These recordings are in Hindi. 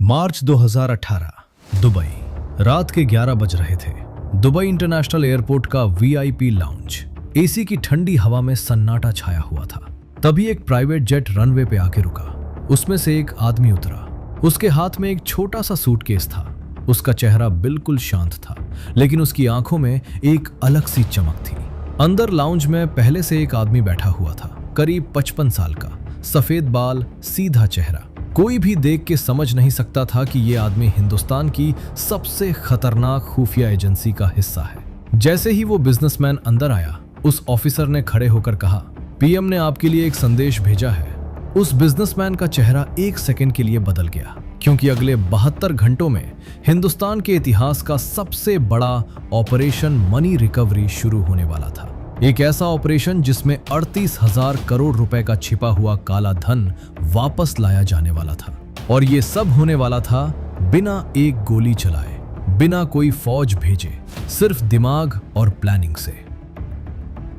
मार्च 2018 दुबई। रात के 11 बज रहे थे। दुबई इंटरनेशनल एयरपोर्ट का वीआईपी लाउंज। एसी की ठंडी हवा में सन्नाटा छाया हुआ था। तभी एक प्राइवेट जेट रनवे पे आके रुका। उसमें से एक आदमी उतरा। उसके हाथ में एक छोटा सा सूटकेस था। उसका चेहरा बिल्कुल शांत था, लेकिन उसकी आंखों में एक अलग सी चमक थी। अंदर लाउंज में पहले से एक आदमी बैठा हुआ था, करीब 55 साल का, सफेद बाल, सीधा चेहरा। कोई भी देख के समझ नहीं सकता था कि ये आदमी हिंदुस्तान की सबसे खतरनाक खुफिया एजेंसी का हिस्सा है। जैसे ही वो बिजनेसमैन अंदर आया, उस ऑफिसर ने खड़े होकर कहा, पीएम ने आपके लिए एक संदेश भेजा है। उस बिजनेसमैन का चेहरा एक सेकंड के लिए बदल गया, क्योंकि अगले 72 घंटों में हिंदुस्तान के इतिहास का सबसे बड़ा ऑपरेशन मनी रिकवरी शुरू होने वाला था। एक ऐसा ऑपरेशन जिसमें 38,000 करोड़ रुपए का छिपा हुआ काला धन वापस लाया जाने वाला था। और ये सब होने वाला था बिना एक गोली चलाए, बिना कोई फौज भेजे, सिर्फ दिमाग और प्लानिंग से।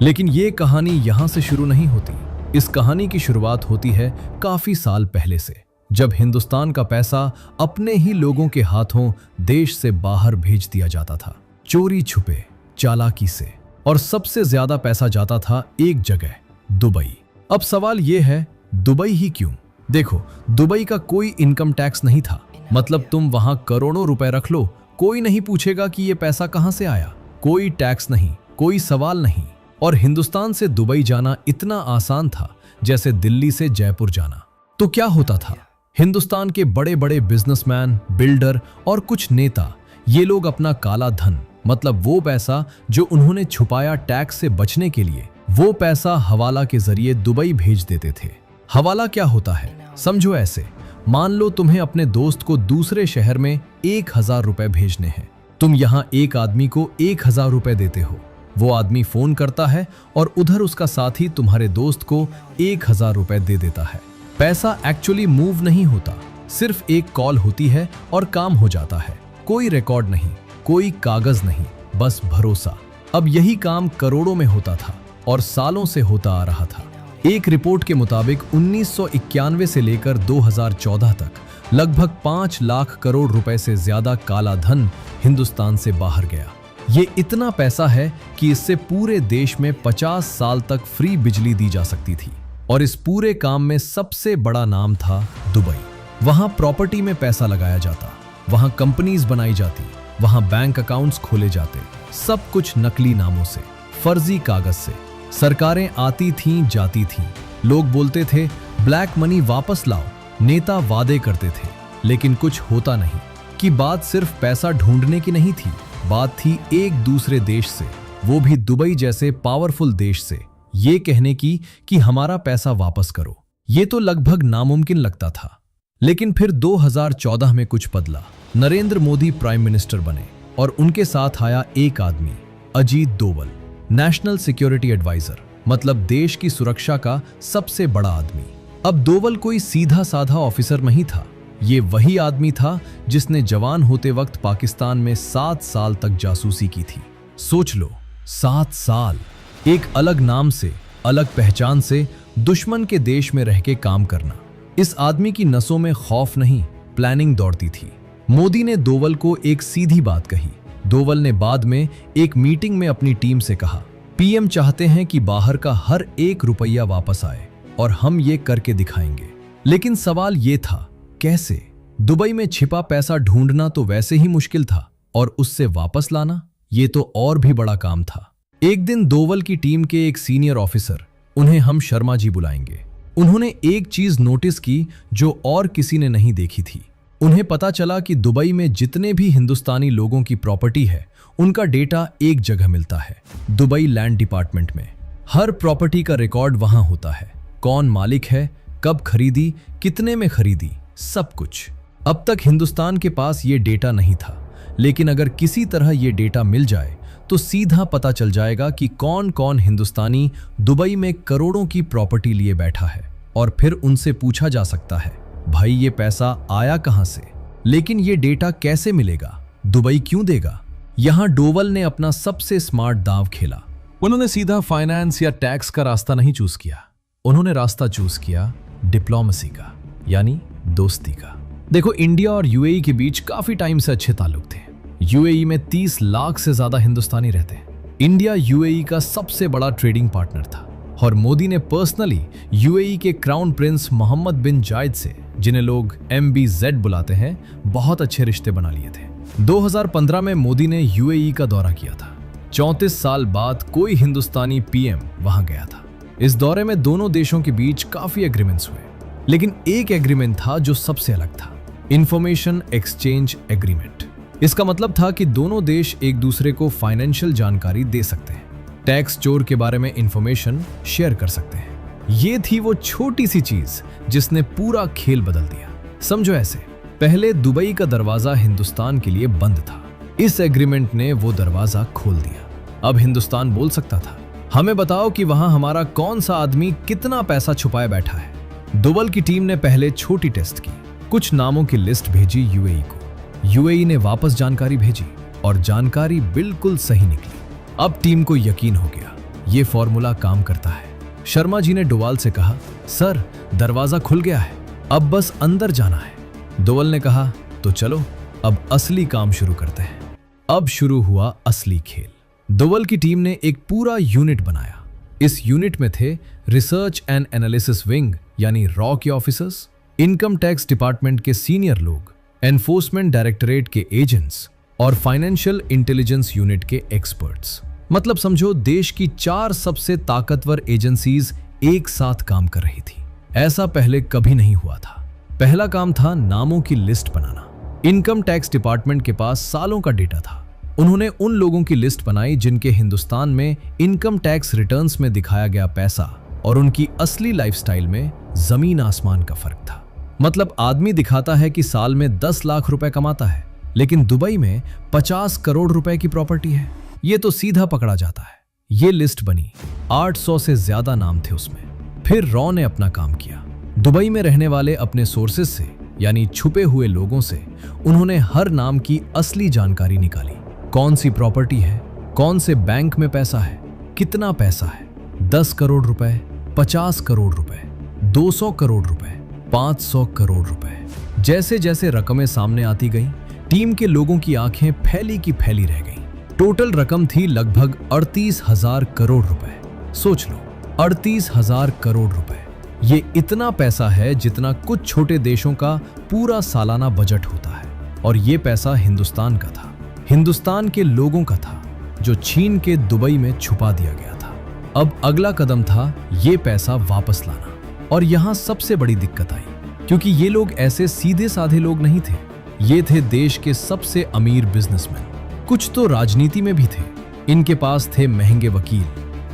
लेकिन ये कहानी यहां से शुरू नहीं होती। इस कहानी की शुरुआत होती है काफी साल पहले से, जब हिंदुस्तान का पैसा अपने ही लोगों के हाथों देश से बाहर भेज दिया जाता था, चोरी छुपे, चालाकी से। और सबसे ज्यादा पैसा जाता था एक जगह, दुबई। अब सवाल यह है, दुबई ही क्यों? देखो, दुबई का कोई इनकम टैक्स नहीं था। मतलब तुम वहां करोड़ों रुपए रख लो, कोई नहीं पूछेगा कि ये पैसा कहां से आया। कोई टैक्स नहीं, कोई सवाल नहीं। और हिंदुस्तान से दुबई जाना इतना आसान था जैसे दिल्ली से जयपुर जाना। तो क्या होता था? हिंदुस्तान के बड़े बड़े बिजनेसमैन, बिल्डर और कुछ नेता, ये लोग अपना काला धन, मतलब वो पैसा जो उन्होंने छुपाया टैक्स से बचने के लिए, वो पैसा हवाला के जरिए दुबई भेज देते थे। हवाला क्या होता है? समझो ऐसे, मान लो तुम्हें अपने दोस्त को दूसरे शहर में 1,000 रुपए भेजने हैं। तुम यहाँ एक आदमी को 1,000 रुपए देते हो। वो आदमी फोन करता है और उधर उसका साथी तुम्हारे दोस्त को 1,000 रुपए दे देता है। पैसा एक्चुअली मूव नहीं होता, सिर्फ एक कॉल होती है और काम हो जाता है। कोई रिकॉर्ड नहीं, कोई कागज नहीं, बस भरोसा। अब यही काम करोड़ों में होता था और सालों से होता आ रहा था। एक रिपोर्ट के मुताबिक 1991 से लेकर 2014 तक लगभग 5 लाख करोड़ रुपए से ज्यादा काला धन हिंदुस्तान से बाहर गया। ये इतना पैसा है कि इससे पूरे देश में 50 साल तक फ्री बिजली दी जा सकती थी। और इस पूरे काम में सबसे बड़ा नाम था दुबई। वहां प्रॉपर्टी में पैसा लगाया जाता, वहां कंपनीज बनाई जाती, वहां बैंक अकाउंट्स खोले जाते, सब कुछ नकली नामों से, फर्जी कागज से। सरकारें आती थीं, जाती थीं। लोग बोलते थे ब्लैक मनी वापस लाओ, नेता वादे करते थे, लेकिन कुछ होता नहीं। कि बात सिर्फ पैसा ढूंढने की नहीं थी, बात थी एक दूसरे देश से, वो भी दुबई जैसे पावरफुल देश से, ये कहने की कि हमारा पैसा वापस करो। ये तो लगभग नामुमकिन लगता था। लेकिन फिर 2014 में कुछ बदला। नरेंद्र मोदी प्राइम मिनिस्टर बने और उनके साथ आया एक आदमी, Ajit Doval, national security adviser, मतलब देश की सुरक्षा का सबसे बड़ा आदमी। अब डोवल कोई सीधा साधा ऑफिसर नहीं था। ये वही आदमी था जिसने जवान होते वक्त पाकिस्तान में 7 साल तक जासूसी की थी। सोच लो, 7 साल एक अलग नाम से, अलग पहचान से, दुश्मन के देश में रह के काम करना। इस आदमी की नसों में खौफ नहीं, प्लानिंग दौड़ती थी। मोदी ने डोवल को एक सीधी बात कही। डोवल ने बाद में एक मीटिंग में अपनी टीम से कहा, पीएम चाहते हैं कि बाहर का हर एक रुपया वापस आए और हम ये करके दिखाएंगे। लेकिन सवाल ये था, कैसे? दुबई में छिपा पैसा ढूंढना तो वैसे ही मुश्किल था, और उससे वापस लाना, ये तो और भी बड़ा काम था। एक दिन डोवल की टीम के एक सीनियर ऑफिसर, उन्हें हम शर्मा जी बुलाएंगे, उन्होंने एक चीज नोटिस की जो और किसी ने नहीं देखी थी। उन्हें पता चला कि दुबई में जितने भी हिंदुस्तानी लोगों की प्रॉपर्टी है, उनका डेटा एक जगह मिलता है, दुबई लैंड डिपार्टमेंट में। हर प्रॉपर्टी का रिकॉर्ड वहां होता है, कौन मालिक है, कब खरीदी, कितने में खरीदी, सब कुछ। अब तक हिंदुस्तान के पास ये डेटा नहीं था, लेकिन अगर किसी तरह ये डेटा मिल जाए तो सीधा पता चल जाएगा कि कौन कौन हिंदुस्तानी दुबई में करोड़ों की प्रॉपर्टी लिए बैठा है। और फिर उनसे पूछा जा सकता है, भाई ये पैसा आया कहां से? लेकिन ये डेटा कैसे मिलेगा? दुबई क्यों देगा? यहां डोवल ने अपना सबसे स्मार्ट दांव खेला। उन्होंने सीधा फाइनेंस या टैक्स का रास्ता नहीं चूज किया, उन्होंने रास्ता चूज किया डिप्लोमेसी का, यानी दोस्ती का। देखो, इंडिया और यूएई के बीच काफी टाइम से अच्छे ताल्लुक थे। यूएई में 30 लाख से ज्यादा हिंदुस्तानी रहते हैं। इंडिया यूएई का सबसे बड़ा ट्रेडिंग पार्टनर था और मोदी ने पर्सनली यूएई के क्राउन प्रिंस मोहम्मद बिन जायद से, जिन्हें लोग MBZ बुलाते हैं, बहुत अच्छे रिश्ते बना लिए थे। 2015 में मोदी ने यूएई का दौरा किया था। 34 साल बाद कोई हिंदुस्तानी PM वहां गया था। इस दौरे में दोनों देशों के बीच काफी एग्रीमेंट्स हुए, लेकिन एक एग्रीमेंट था जो सबसे अलग था, इंफॉर्मेशन एक्सचेंज एग्रीमेंट। इसका मतलब था कि दोनों देश एक दूसरे को फाइनेंशियल जानकारी दे सकते हैं, टैक्स चोर के बारे में इंफॉर्मेशन शेयर कर सकते हैं। ये थी वो छोटी सी चीज जिसने पूरा खेल बदल दिया। समझो ऐसे, पहले दुबई का दरवाजा हिंदुस्तान के लिए बंद था। इस एग्रीमेंट ने वो दरवाजा खोल दिया। अब हिंदुस्तान बोल सकता था, हमें बताओ कि वहां हमारा कौन सा आदमी कितना पैसा छुपाए बैठा है। दुबल की टीम ने पहले छोटी टेस्ट की, कुछ नामों की लिस्ट भेजी यूएई को। यूएई ने वापस जानकारी भेजी और जानकारी बिल्कुल सही निकली। अब टीम को यकीन हो गया, ये फॉर्मूला काम करता है। शर्मा जी ने डोवाल से कहा, सर दरवाजा खुल गया है, अब बस अंदर जाना है। डोवाल ने कहा, तो चलो अब असली काम शुरू करते हैं। अब शुरू हुआ असली खेल। डोवाल की टीम ने एक पूरा यूनिट बनाया। इस यूनिट में थे रिसर्च एंड एनालिसिस विंग यानी रॉ के ऑफिसर्स, इनकम टैक्स डिपार्टमेंट के सीनियर लोग, एनफोर्समेंट डायरेक्टरेट के एजेंट्स और फाइनेंशियल इंटेलिजेंस यूनिट के एक्सपर्ट्स। मतलब समझो, देश की 4 सबसे ताकतवर एजेंसीज एक साथ काम कर रही थी। ऐसा पहले कभी नहीं हुआ था। पहला काम था नामों की लिस्ट बनाना। इनकम टैक्स डिपार्टमेंट के पास सालों का डेटा था। उन्होंने उन लोगों की लिस्ट बनाई जिनके हिंदुस्तान में इनकम टैक्स रिटर्न्स में दिखाया गया पैसा और उनकी असली लाइफस्टाइल में जमीन आसमान का फर्क था। मतलब आदमी दिखाता है कि साल में 10 लाख रुपए कमाता है, लेकिन दुबई में 50 करोड़ रुपए की प्रॉपर्टी है। ये तो सीधा पकड़ा जाता है। ये लिस्ट बनी, 800 से ज्यादा नाम थे उसमें। फिर रॉ ने अपना काम किया। दुबई में रहने वाले अपने सोर्सेज से, यानी छुपे हुए लोगों से, उन्होंने हर नाम की असली जानकारी निकाली। कौन सी प्रॉपर्टी है, कौन से बैंक में पैसा है, कितना पैसा है, 10 करोड़ रुपए, 50 करोड़ रुपए, 200 करोड़ रुपए, 500 करोड़ रुपए। जैसे जैसे रकमें सामने आती गईं, टीम के लोगों की आंखें फैली की फैली रह गईं। टोटल रकम थी लगभग 38,000 करोड़ रुपए। सोच लो, 38,000 करोड़ रुपए। ये इतना पैसा है जितना कुछ छोटे देशों का पूरा सालाना बजट होता है। और ये पैसा हिंदुस्तान का था, हिंदुस्तान के लोगों का था, जो छीन के दुबई में छुपा दिया गया था। अब अगला कदम था ये पैसा वापस लाना। और यहां सबसे बड़ी दिक्कत आई, क्योंकि ये लोग ऐसे सीधे साधे लोग नहीं थे। ये थे देश के सबसे अमीर बिजनेसमैन। कुछ तो राजनीति में भी थे। इनके पास थे महंगे वकील,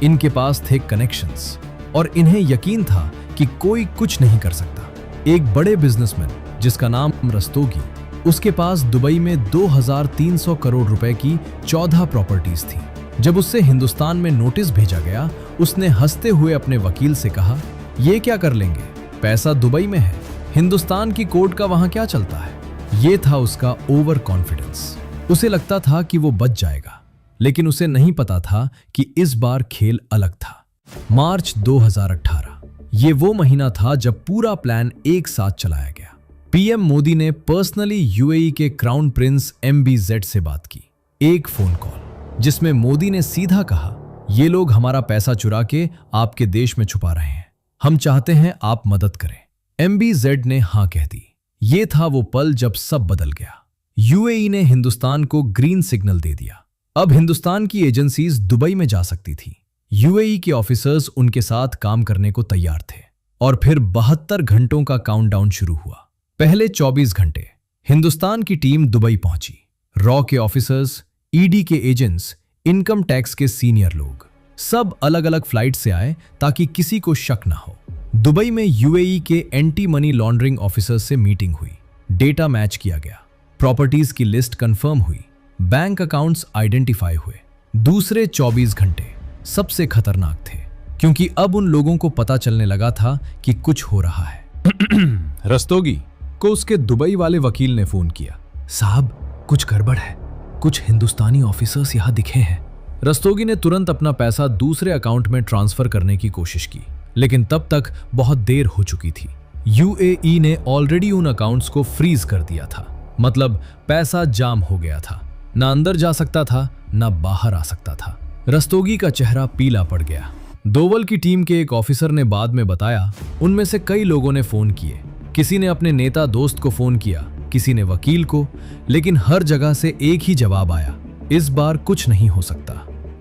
इनके पास थे कनेक्शंस, और इन्हें यकीन था कि कोई कुछ नहीं कर सकता। एक बड़े बिजनेसमैन जिसका नाम रस्तोगी, उसके पास दुबई में 2300 करोड़ रुपए की 14 प्रॉपर्टीज थी। जब उससे हिंदुस्तान में नोटिस भेजा गया, उसने हंसते हुए अपने वकील से कहा, ये क्या कर लेंगे, पैसा दुबई में है, हिंदुस्तान की कोर्ट का वहां क्या चलता है। ये था उसका ओवर कॉन्फिडेंस। उसे लगता था कि वो बच जाएगा, लेकिन उसे नहीं पता था कि इस बार खेल अलग था। मार्च 2018, ये वो महीना था जब पूरा प्लान एक साथ चलाया गया। पीएम मोदी ने पर्सनली यूएई के क्राउन प्रिंस MBZ से बात की। एक फोन कॉल जिसमें मोदी ने सीधा कहा, ये लोग हमारा पैसा चुरा के आपके देश में छुपा रहे हैं, हम चाहते हैं आप मदद करें। MBZ ने हां कह दी। ये था वो पल जब सब बदल गया। यूएई ने हिंदुस्तान को ग्रीन सिग्नल दे दिया। अब हिंदुस्तान की एजेंसीज दुबई में जा सकती थी। यूएई के ऑफिसर्स उनके साथ काम करने को तैयार थे। और फिर 72 घंटों का काउंटडाउन शुरू हुआ। पहले 24 घंटे हिंदुस्तान की टीम दुबई पहुंची। रॉ के ऑफिसर्स, ईडी के एजेंट्स, इनकम टैक्स के सीनियर लोग, सब अलग अलग फ्लाइट से आए ताकि किसी को शक ना हो। दुबई में यूएई के एंटी मनी लॉन्ड्रिंग ऑफिसर्स से मीटिंग हुई। डेटा मैच किया गया, प्रॉपर्टीज की लिस्ट कंफर्म हुई, बैंक अकाउंट्स आइडेंटिफाई हुए। दूसरे 24 घंटे सबसे खतरनाक थे, क्योंकि अब उन लोगों को पता चलने लगा था कि कुछ हो रहा है। रस्तोगी को उसके दुबई वाले वकील ने फोन किया, साहब कुछ गड़बड़ है, कुछ हिंदुस्तानी ऑफिसर्स यहां दिखे हैं। रस्तोगी ने तुरंत अपना पैसा दूसरे अकाउंट में ट्रांसफर करने की कोशिश की, लेकिन तब तक बहुत देर हो चुकी थी। यूएई ने ऑलरेडी उन अकाउंट्स को फ्रीज कर दिया था, मतलब पैसा जाम हो गया था, ना अंदर जा सकता था ना बाहर आ सकता था। रस्तोगी का चेहरा पीला पड़ गया। दोवल की टीम के एक ऑफिसर ने बाद में बताया, उनमें से कई लोगों ने फोन किए। किसी ने अपने नेता दोस्त को फोन किया, किसी ने वकील को, लेकिन हर जगह से एक ही जवाब आया, इस बार कुछ नहीं हो सकता।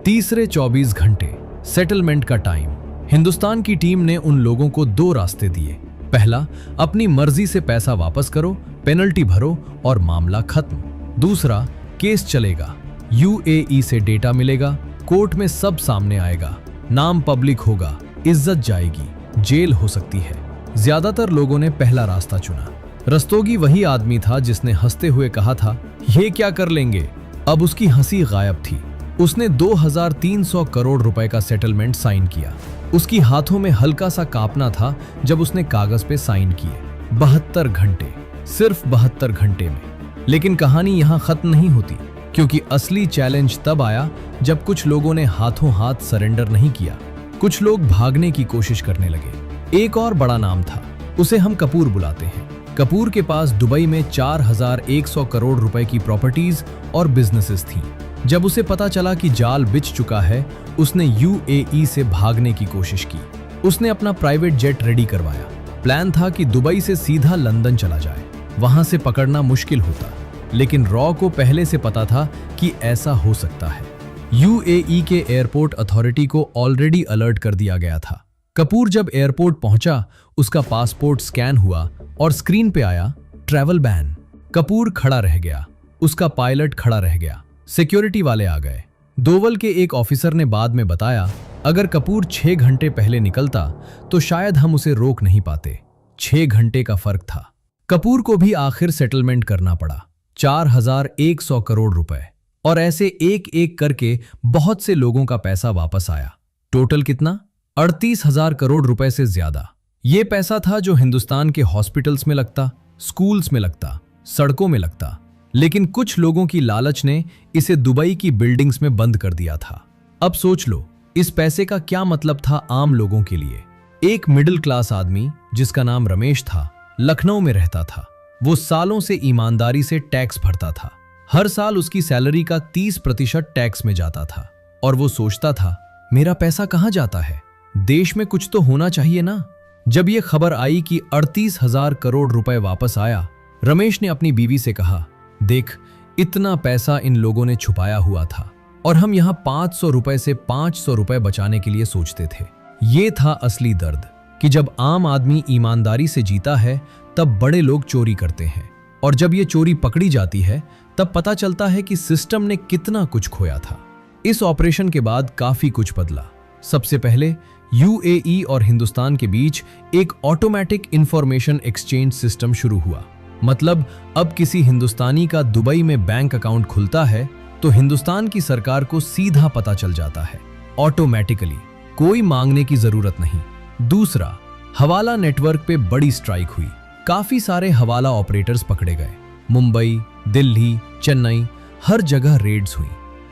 तीसरे 24 घंटे, सेटलमेंट का टाइम। हिंदुस्तान की टीम ने उन लोगों को 2 रास्ते दिए। पहला, अपनी मर्जी से पैसा वापस करो, पेनल्टी भरो और मामला खत्म। दूसरा, केस चलेगा, यूएई से डेटा मिलेगा, कोर्ट में सब सामने आएगा, नाम पब्लिक होगा, इज्जत जाएगी, जेल हो सकती है। ज्यादातर लोगों ने पहला रास्ता चुना। रस्तोगी वही आदमी था जिसने हंसते हुए कहा था, ये क्या कर लेंगे। अब उसकी हंसी गायब थी। उसने 2300 करोड़ रुपए का सेटलमेंट साइन किया। उसकी हाथों में हल्का सा कांपना था जब उसने कागज पे साइन किए। 72 घंटे, सिर्फ 72 घंटे में। लेकिन कहानी यहां खत्म नहीं होती, क्योंकि असली चैलेंज तब आया जब कुछ लोगों ने हाथों हाथ सरेंडर नहीं किया। कुछ लोग भागने की कोशिश करने लगे। एक और बड़ा नाम था, उसे हम कपूर बुलाते हैं। कपूर के पास दुबई में 4100 करोड़ रुपए की प्रॉपर्टीज और बिजनेसेस थीं। जब उसे पता चला कि जाल बिछ चुका है, उसने यूएई से भागने की कोशिश की। उसने अपना प्राइवेट जेट रेडी करवाया। प्लान था कि दुबई से सीधा लंदन चला जाए। वहां से पकड़ना मुश्किल होता, लेकिन रॉ को पहले से पता था कि ऐसा हो सकता है। यूएई के एयरपोर्ट अथॉरिटी को ऑलरेडी अलर्ट कर दिया गया था। कपूर जब एयरपोर्ट पहुंचा, उसका पासपोर्ट स्कैन हुआ और स्क्रीन पे आया, ट्रैवल बैन। कपूर खड़ा रह गया, उसका पायलट खड़ा रह गया, सिक्योरिटी वाले आ गए। दोवल के एक ऑफिसर ने बाद में बताया, अगर कपूर 6 घंटे पहले निकलता तो शायद हम उसे रोक नहीं पाते। 6 घंटे का फर्क था। कपूर को भी आखिर सेटलमेंट करना पड़ा, 4100 करोड़ रुपए। और ऐसे एक एक करके बहुत से लोगों का पैसा वापस आया। टोटल कितना? 38,000 करोड़ रुपए से ज्यादा। ये पैसा था जो हिंदुस्तान के हॉस्पिटल्स में लगता, स्कूल्स में लगता, सड़कों में लगता। लेकिन कुछ लोगों की लालच ने इसे दुबई की बिल्डिंग्स में बंद कर दिया था। अब सोच लो, इस पैसे का क्या मतलब था आम लोगों के लिए। एक मिडिल क्लास आदमी जिसका नाम रमेश था, लखनऊ में रहता था। वो सालों से ईमानदारी से टैक्स भरता था। हर साल उसकी सैलरी का 30% टैक्स में जाता था। और वो सोचता था, मेरा पैसा कहां जाता है? देश में कुछ तो होना चाहिए ना। जब ये खबर आई कि 38,000 करोड़ रुपए वापस आया, रमेश ने अपनी बीवी से कहा, देख, इतना पैसा इन लोगों ने छुपाया हुआ था और हम यहाँ 500 रुपए से 500 रुपए बचाने के लिए सोचते थे। ये था असली दर्द कि जब आम आदमी ईमानदारी से जीता है तब बड़े लोग चोरी करते हैं, और जब ये चोरी पकड़ी जाती है तब पता चलता है कि सिस्टम ने कितना कुछ खोया था। इस ऑपरेशन के बाद काफी कुछ बदला। सबसे पहले यूएई और हिंदुस्तान के बीच एक ऑटोमेटिक इंफॉर्मेशन एक्सचेंज सिस्टम शुरू हुआ। मतलब अब किसी हिंदुस्तानी का दुबई में बैंक अकाउंट खुलता है तो हिंदुस्तान की सरकार को सीधा पता चल जाता है, ऑटोमेटिकली, कोई मांगने की जरूरत नहीं। दूसरा, हवाला नेटवर्क पे बड़ी स्ट्राइक हुई। काफी सारे हवाला ऑपरेटर्स पकड़े गए। मुंबई, दिल्ली, चेन्नई, हर जगह रेड्स हुई।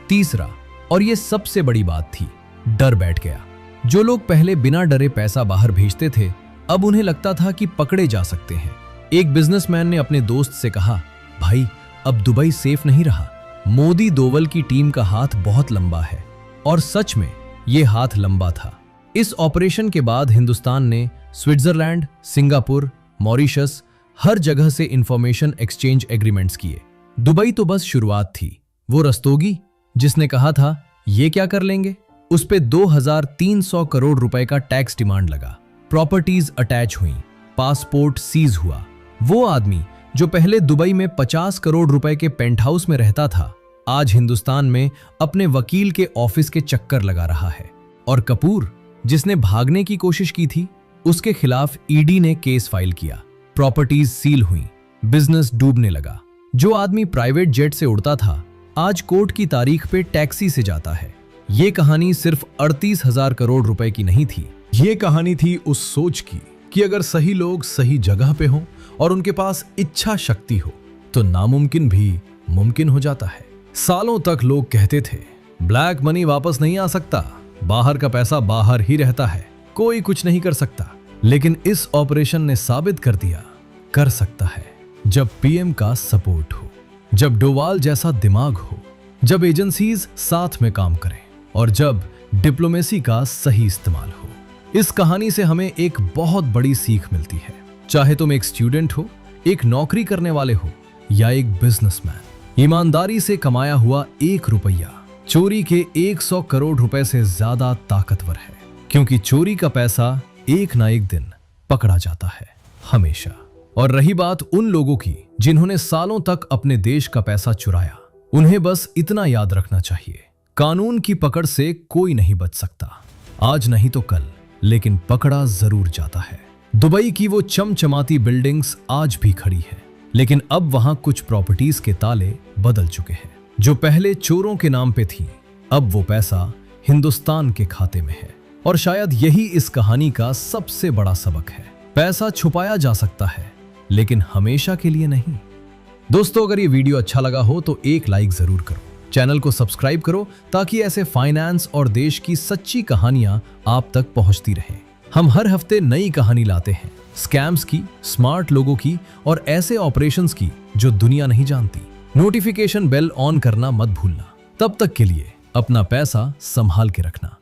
तीसरा, और ये सबसे बड़ी बात थी, डर बैठ गया। जो लोग पहले बिना डरे पैसा बाहर भेजते थे, अब उन्हें लगता था कि पकड़े जा सकते हैं। एक बिजनेसमैन ने अपने दोस्त से कहा, भाई, अब दुबई सेफ नहीं रहा। मोदी दोवल की टीम का हाथ बहुत लंबा है। और सच में ये हाथ लंबा था। इस ऑपरेशन के बाद हिंदुस्तान ने स्विट्जरलैंड, सिंगापुर, मॉरिशस, हर जगह से इंफॉर्मेशन एक्सचेंज एग्रीमेंट्स किए। दुबई तो बस शुरुआत थी। वो रस्तोगी जिसने कहा था, ये क्या कर लेंगे, उस पे 2300 करोड़ रुपए का टैक्स डिमांड लगा। प्रॉपर्टीज अटैच हुई, पासपोर्ट सीज हुआ। वो आदमी जो पहले दुबई में 50 करोड़ रुपए के पेंट हाउस में रहता था, आज हिंदुस्तान में अपने वकील के ऑफिस के चक्कर लगा रहा है। और कपूर, जिसने भागने की कोशिश की थी, उसके खिलाफ ईडी ने केस फाइल किया। प्रॉपर्टीज सील हुई, बिजनेस डूबने लगा। जो आदमी प्राइवेट जेट से उड़ता था, आज कोर्ट की तारीख पे टैक्सी से जाता है। ये कहानी सिर्फ 38,000 करोड़ रुपए की नहीं थी। ये कहानी थी उस सोच की कि अगर सही लोग सही जगह पे हों और उनके पास इच्छा शक्ति हो तो नामुमकिन भी मुमकिन हो जाता है। सालों तक लोग कहते थे, ब्लैक मनी वापस नहीं आ सकता, बाहर का पैसा बाहर ही रहता है, कोई कुछ नहीं कर सकता। लेकिन इस ऑपरेशन ने साबित कर दिया कर सकता है जब पीएम का सपोर्ट हो, जब डोवाल जैसा दिमाग हो, जब एजेंसीज साथ में काम करें और जब डिप्लोमेसी का सही इस्तेमाल हो। इस कहानी से हमें एक बहुत बड़ी सीख मिलती है। चाहे तुम एक स्टूडेंट हो, एक नौकरी करने वाले हो या एक बिजनेसमैन, ईमानदारी से कमाया हुआ 1 रुपया चोरी के 100 करोड़ रुपए से ज्यादा ताकतवर है, क्योंकि चोरी का पैसा एक ना एक दिन पकड़ा जाता है, हमेशा। और रही बात उन लोगों की जिन्होंने सालों तक अपने देश का पैसा चुराया, उन्हें बस इतना याद रखना चाहिए, कानून की पकड़ से कोई नहीं बच सकता। आज नहीं तो कल, लेकिन पकड़ा जरूर जाता है। दुबई की वो चमचमाती बिल्डिंग्स आज भी खड़ी है, लेकिन अब वहां कुछ प्रॉपर्टीज के ताले बदल चुके हैं। जो पहले चोरों के नाम पे थी, अब वो पैसा हिंदुस्तान के खाते में है। और शायद यही इस कहानी का सबसे बड़ा सबक है। पैसा छुपाया जा सकता है, लेकिन हमेशा के लिए नहीं। दोस्तों, अगर ये वीडियो अच्छा लगा हो तो एक लाइक जरूर करो, चैनल को सब्सक्राइब करो ताकि ऐसे फाइनेंस और देश की सच्ची कहानियां आप तक पहुंचती रहें। हम हर हफ्ते नई कहानी लाते हैं, स्कैम्स की, स्मार्ट लोगों की और ऐसे ऑपरेशंस की जो दुनिया नहीं जानती। नोटिफिकेशन बेल ऑन करना मत भूलना। तब तक के लिए अपना पैसा संभाल के रखना।